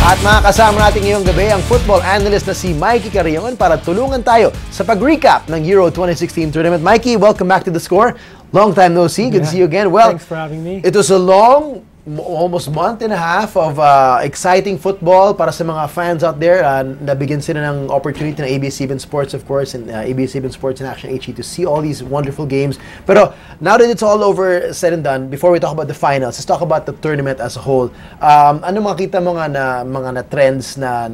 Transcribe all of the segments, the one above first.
At makakasama natin ngayong gabi ang football analyst na si Mikee Carreon para tulungan tayo sa pag-recap ng Euro 2016 tournament. Mikee, welcome back to The Score. Long time no see. Good to see you again. Well, thanks for having me. It was a long, almost month and a half of exciting football para sa mga fans out there. Nabigyan sila ng opportunity ng ABS-CBN Sports, of course, and ABS-CBN Sports and Action HE to see all these wonderful games. Pero now that it's all over, said and done, before we talk about the finals, let's talk about the tournament as a whole. Ano makita mo nga na mga na trends na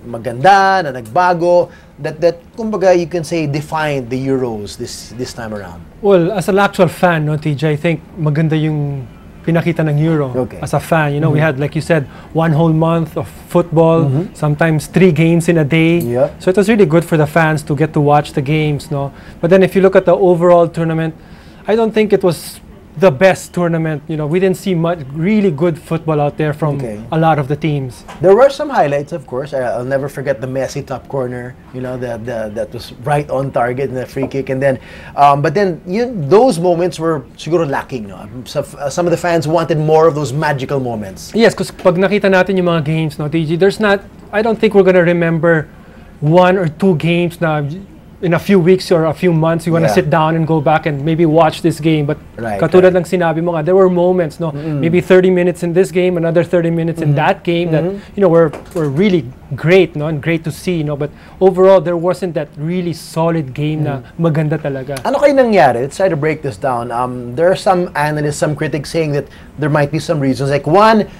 maganda, na nagbago, that kumbaga you can say defined the Euros this time around? Well, as an actual fan, no, TJ, I think maganda yung pinakita ng Euro. Okay. As a fan, you know, we had, like you said, one whole month of football, sometimes 3 games in a day. Yep. So it was really good for the fans to get to watch the games, no. But then if you look at the overall tournament, I don't think it was the best tournament. You know, we didn't see much really good football out there from a lot of the teams. There were some highlights, of course. I'll never forget the Messi top corner. You know, that was right on target in the free kick. And then, but then those moments were siguro lacking. No? So, some of the fans wanted more of those magical moments. Yes, because pag nakita natin yung mga games, no, TG, I don't think we're gonna remember 1 or 2 games na in a few weeks or a few months, you want to sit down and go back and maybe watch this game. But katulad ng sinabi mo nga, there were moments, no, maybe 30 minutes in this game, another 30 minutes in that game that, you know, were really great, no, and great to see, no. But overall, there wasn't that really solid game na maganda talaga. Ano kayo nangyari? Let's try to break this down. There are some analysts, some critics saying that there might be some reasons. Like one,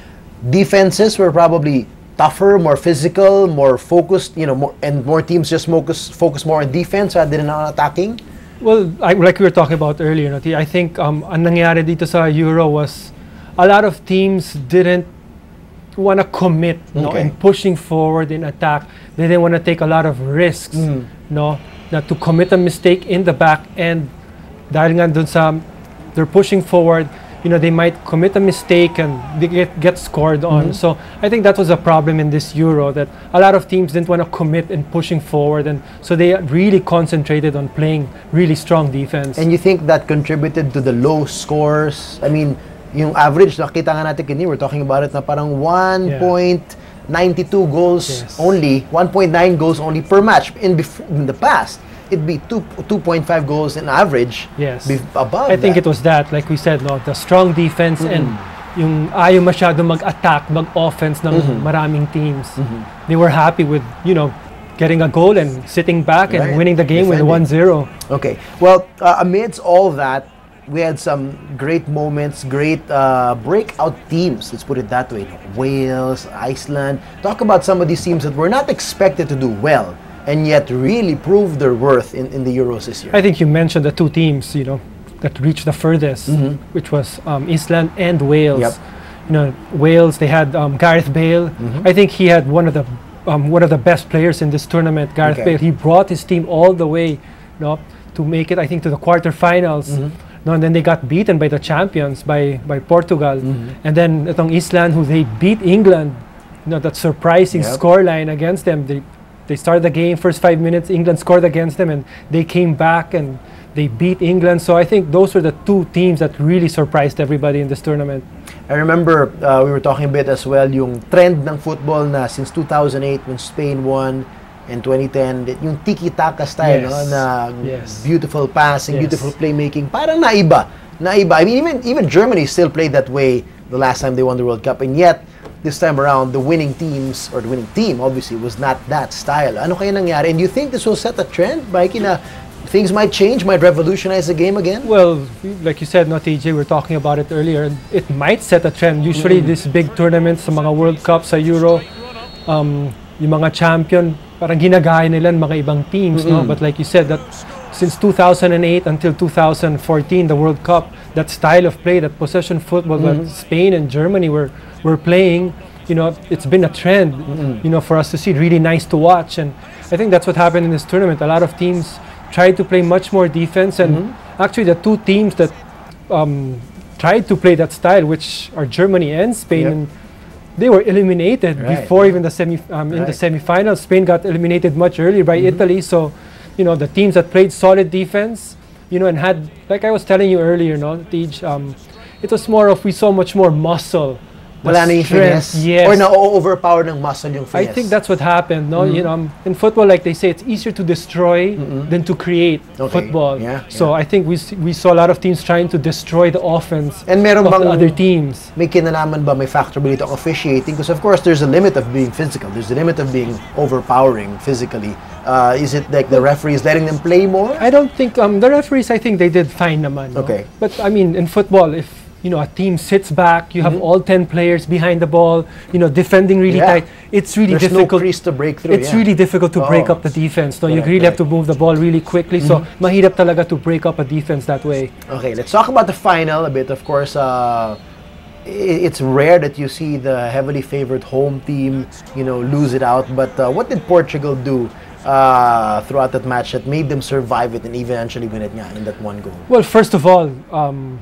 defenses were probably tougher, more physical, more focused, you know, more teams just focus more on defense rather than on attacking? Well, like we were talking about earlier, no, I think ang nangyari dito sa Euro was a lot of teams didn't want to commit, no, in pushing forward in attack. They didn't want to take a lot of risks, no, not to commit a mistake in the back end. Dahil nga dun sa they're pushing forward, you know, they might commit a mistake and they get scored on. So I think that was a problem in this Euro, that a lot of teams didn't want to commit in pushing forward, and so they really concentrated on playing really strong defense. And you think that contributed to the low scores? I mean, yung average, nakita nga natin kanina, we're talking about it na parang 1.92 goals only, 1.9 goals only per match. In the past, it'd be 2.5 goals in average. Yes. Above I think it was that, like we said, no, the strong defense and yung ayaw masyado mag-attack, mag-offense ng maraming teams. They were happy with, you know, getting a goal and sitting back and winning the game with 1-0. Okay. Well, amidst all that, we had some great moments, great breakout teams, let's put it that way. Wales, Iceland. Talk about some of these teams that were not expected to do well and yet really proved their worth in the Euros this year. I think you mentioned the 2 teams, you know, that reached the furthest, which was Iceland and Wales. Yep. You know, Wales, they had Gareth Bale. I think he had one of the best players in this tournament. Gareth Bale, he brought his team all the way, you know, to make it, I think, to the quarterfinals. No, and then they got beaten by the champions, by Portugal. And then itong Iceland, who they beat England, you know, that surprising scoreline against them. They started the game, first 5 minutes, England scored against them, and they came back and they beat England. So I think those were the 2 teams that really surprised everybody in this tournament. I remember we were talking a bit as well, yung trend ng football na since 2008 when Spain won, in 2010, yung tiki-taka style, no, na beautiful passing, beautiful playmaking, parang naiba. I mean, even Germany still played that way the last time they won the World Cup, and yet this time around, the winning teams, or the winning team, obviously, was not that style. Ano kaya nangyari? And do you think this will set a trend, Mikey, na things might change, might revolutionize the game again? Well, like you said, no, TJ, we were talking about it earlier. It might set a trend. Usually, these big tournaments, sa mga World Cup, sa Euro, yung mga champion, parang ginagaya nila ng mga ibang teams, no? But like you said, that since 2008 until 2014, the World Cup, that style of play, that possession football that Spain and Germany were playing, you know, it's been a trend, you know, for us to see. Really nice to watch, and I think that's what happened in this tournament. A lot of teams tried to play much more defense, and actually the 2 teams that tried to play that style, which are Germany and Spain, and they were eliminated before even the in the semifinals. Spain got eliminated much earlier by Italy. So, you know, the teams that played solid defense, you know, and had, like I was telling you earlier, no, Tej, it was more of, we saw much more muscle Wala na yung finesse? Yes. Or na-overpower ng muscle yung finesse? I think that's what happened. No, you know, in football, like they say, it's easier to destroy than to create football. So I think we saw a lot of teams trying to destroy the offense and meron of bang the other teams. May kinalaman ba, may factor ba dito ang officiating? Because of course, there's a limit of being physical. There's a limit of being overpowering physically. Is it like the referees letting them play more? I don't think the referees. I think they did fine naman. No? Okay. But I mean, in football, if you know a team sits back, you have all 10 players behind the ball, you know, defending really tight. It's really difficult. There's no crease to break through. It's really difficult to break up the defense. No, you really have to move the ball really quickly. So mahirap talaga to break up a defense that way. Okay, let's talk about the final a bit. Of course, it's rare that you see the heavily favored home team, you know, lose it out. But what did Portugal do throughout that match that made them survive it and eventually win it in that one goal? Well, first of all,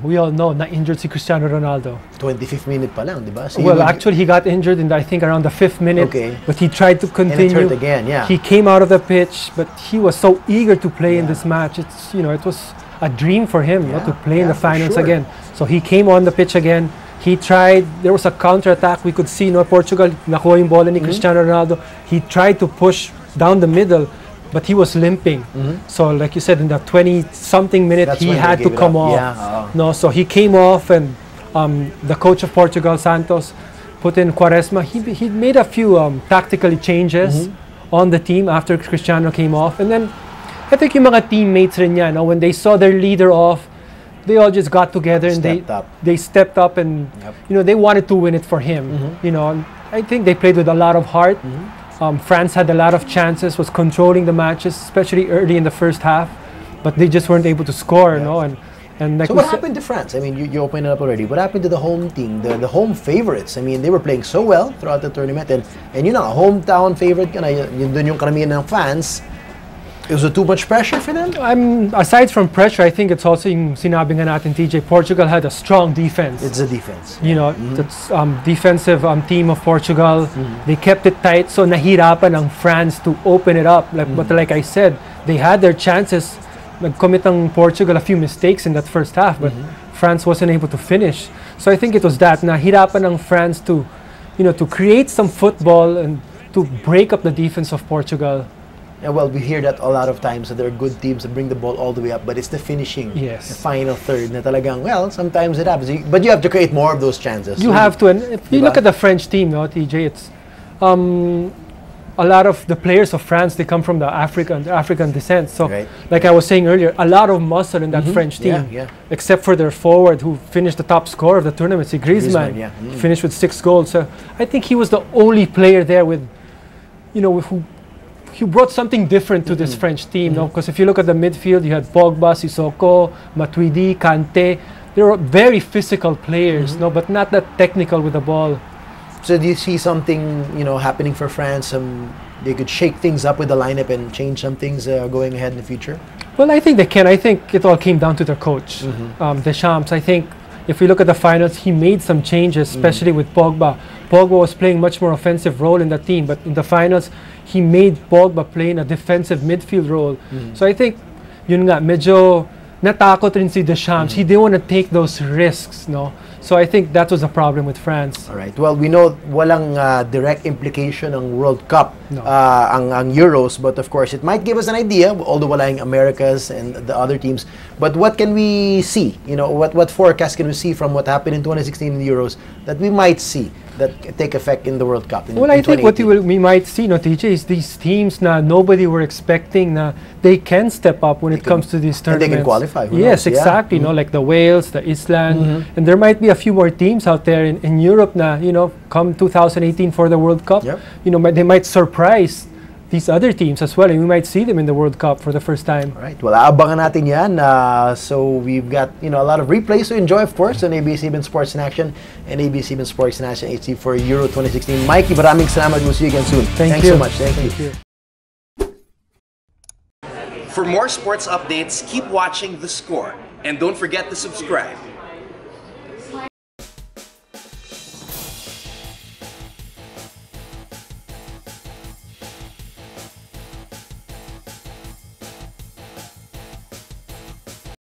we all know na injured si Cristiano Ronaldo. 25th minute pa lang, di ba? So well, actually, he got injured in I think around the 5th minute. Okay. But he tried to continue. And it hurt again, yeah. He came out of the pitch, but he was so eager to play in this match. It's, you know, it was a dream for him to play in the finals again. So he came on the pitch again. He tried, there was a counter-attack. We could see, no, Portugal, nakuha yung bola ni Cristiano Ronaldo. He tried to push down the middle, but he was limping. So like you said, in the 20-something minute, he had to come off. Yeah. No, so he came off, and the coach of Portugal, Santos, put in Quaresma. He made a few tactical changes on the team after Cristiano came off. And then, I think yung mga teammates rin yan, no, when they saw their leader off, they all just got together and they stepped up and you know, they wanted to win it for him. You know, I think they played with a lot of heart. France had a lot of chances, was controlling the matches, especially early in the first half, but they just weren't able to score. No, and like so what happened to France? I mean, you opened it up already. What happened to the home team, the home favorites? I mean, they were playing so well throughout the tournament, and you know, a hometown favorite, yun dun yung karamihan ng fans. Was it too much pressure for them? Aside from pressure, I think it's also yung sinabi nga natin, TJ, Portugal had a strong defense. It's a defense. You know, it's defensive team of Portugal. They kept it tight, so nahirapan ang France to open it up. But like I said, they had their chances. Nag-commit ang Portugal a few mistakes in that first half, but France wasn't able to finish. So I think it was that. Nahirapan ang France to, you know, to create some football and to break up the defense of Portugal. Yeah, well, we hear that a lot of times, that there are good teams that bring the ball all the way up, but it's the finishing, the final third, na talagang, well, sometimes it happens. But you have to create more of those chances. You have to, and if you look at the French team, no, TJ, it's a lot of the players of France, they come from the African descent. So, like I was saying earlier, a lot of muscle in that French team, except for their forward who finished the top scorer of the tournament, Griezmann, finished with 6 goals. So I think he was the only player there with, you know, who brought something different to this French team, no? Because if you look at the midfield, you had Pogba, Sissoko, Matuidi, Kante. They were very physical players, no, but not that technical with the ball. So do you see something, you know, happening for France? They could shake things up with the lineup and change some things going ahead in the future? Well, I think they can. I think it all came down to their coach, Deschamps. I think if we look at the finals, he made some changes, especially with Pogba. Pogba was playing much more offensive role in the team, but in the finals, he made Pogba play in a defensive midfield role. So I think, yun nga, medyo natakot rin si Deschamps. He didn't want to take those risks, no? So I think that was a problem with France. All right. Well, we know walang direct implication ng World Cup, ang Euros, but of course it might give us an idea, although wala yung Americas and the other teams. But what can we see? You know, what forecast can we see from what happened in 2016 in the Euros that we might see that take effect in the World Cup? Well, I think what we might see, no, TJ, is these teams na nobody were expecting na they can step up when it comes to these tournaments. And they can qualify. Yes, exactly. You know, like the Wales, the Iceland, and there might be a few more teams out there in Europe na, you know, come 2018 for the World Cup, you know, they might surprise these other teams as well, and we might see them in the World Cup for the first time. All right. Well, abangan natin yan. So we've got, you know, a lot of replays to enjoy, of course, on ABS-CBN Sports in Action and ABS-CBN Sports in Action HD for Euro 2016. Mikey, maraming salamat. We'll see you again soon. Thanks so much. Thank you. For more sports updates, keep watching The Score. And don't forget to subscribe.